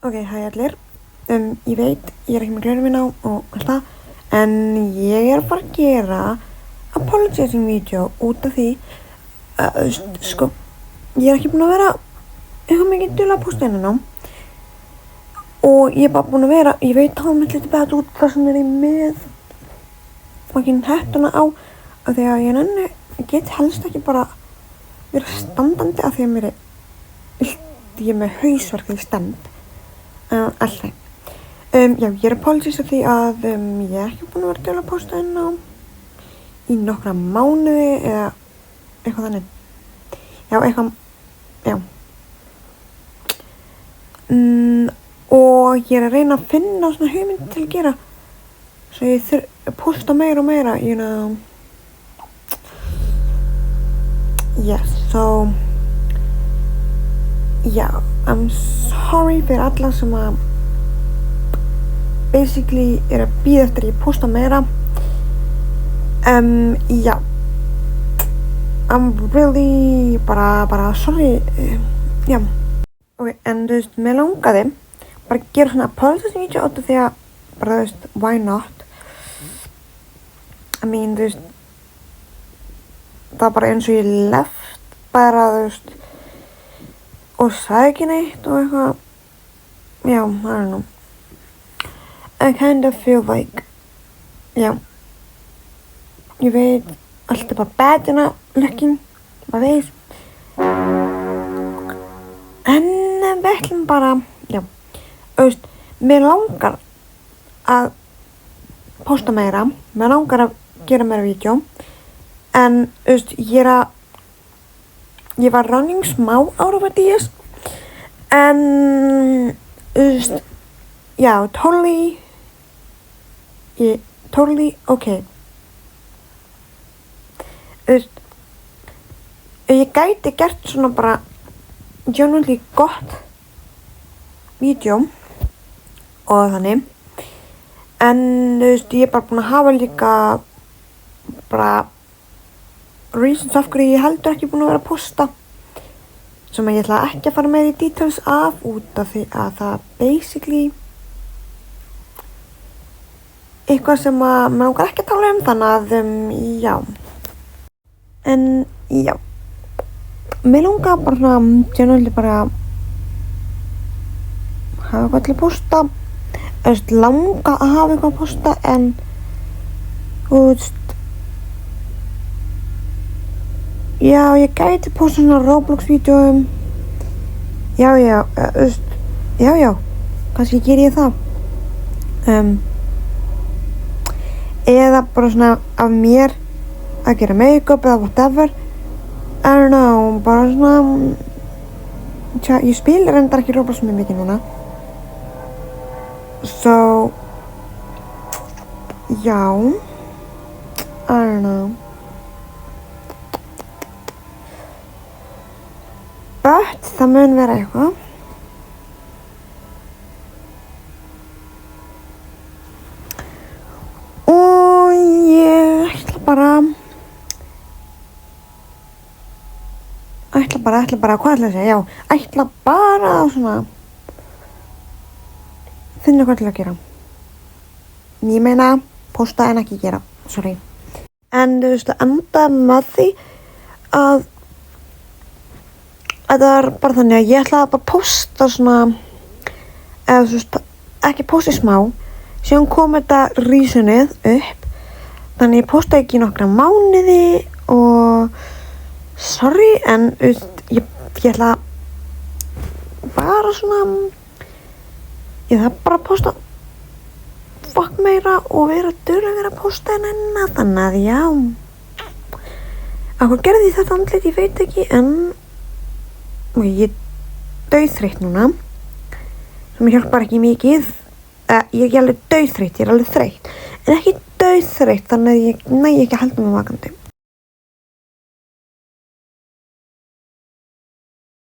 Ok, hæ allir. Ég veit, ég ekki með gleraugun mín á og allt það, en ég að fara að gera apologizing video út af því sko, ég ekki búin að vera eitthvað mikið dugleg að posta hérna og ég bara búin að vera, ég veit að mitt lítið betur út þar sem ég með fucking hettuna á af því að ég get helst ekki bara vera standandi af því að mér ég með hausverk í stand. Alltaf. Já, ég apologise því að ég ekki búin að vera dugleg að posta inn á í nokkra mánuði eða eitthvað þannig. Já, eitthvað, já. Og ég að reyna að finna svona hugmynd til að gera svo ég posta meira og meira, you know. Yes, so já, I'm sorry fyrir alla sem að basically að bíða eftir að ég posta meira. Já, I'm really bara sorry, já. Ok, en þú veist, mér langaði bara að gera svona apologizing video út af því að bara þú veist, why not? I mean, þú veist, það var bara eins og ég left bara, þú veist, og sagði ekki neitt og eitthvað, já, I don't know. I kind of feel like, já, ég veit, allt bara bad looking, maður veist. En við ætlum bara, já, þú veist, mér langar að posta meira, mér langar að gera meira vídeó, en þú veist, ég var running smá out of ideas, en þú veist, já, totally okay. Þú veist, ég gæti gert svona bara genuinely gott vídeó og þannig, en þú veist, ég bara búin að hafa líka bara reasons af hverju ég heldur ekki búin að vera að posta sem að ég ætla ekki að fara meira í details af út af því að það basically eitthvað sem að maður langar ekki að tala þannig að já, en já, mér langar bara svona genuinely bara hafa eitthvað til að posta, þú veist, langa að hafa eitthvað að posta, en þú veist, já, ég gæti posta svona Roblox-vídeóum. Já, þú veist, já, kannski ger ég það. Eða bara svona af mér að gera make-up eða whatever. I don't know, bara svona, tja, ég spil reyndar ekki Roblox mjög mikið núna. So, já, I don't know. But það mun vera eitthvað. Og ég ætla bara, hvað ætla að segja? Já, ætla bara að svona finna hvað til að gera. Ég meina, posta en ekki gera, sorry. En þú veist, enda með því að þetta var bara þannig að ég ætlaði bara að posta svona, eða þú veist, ekki posta smá, síðan kom þetta reasonið upp, þannig ég postaði ekki í nokkra mánuði og sorry, en þú veist, ég ætla bara svona, ég þarf bara að posta fuck meira og vera duglegur að posta en enna, þannig að já, hvað gerði þetta andlit, ég veit ekki, en og ég dauðþreytt núna sem hjálpar ekki mikið, ég ekki alveg dauðþreytt, ég alveg þreytt en ekki dauðþreytt, þannig að ég næ ekki að halda mig vakandi.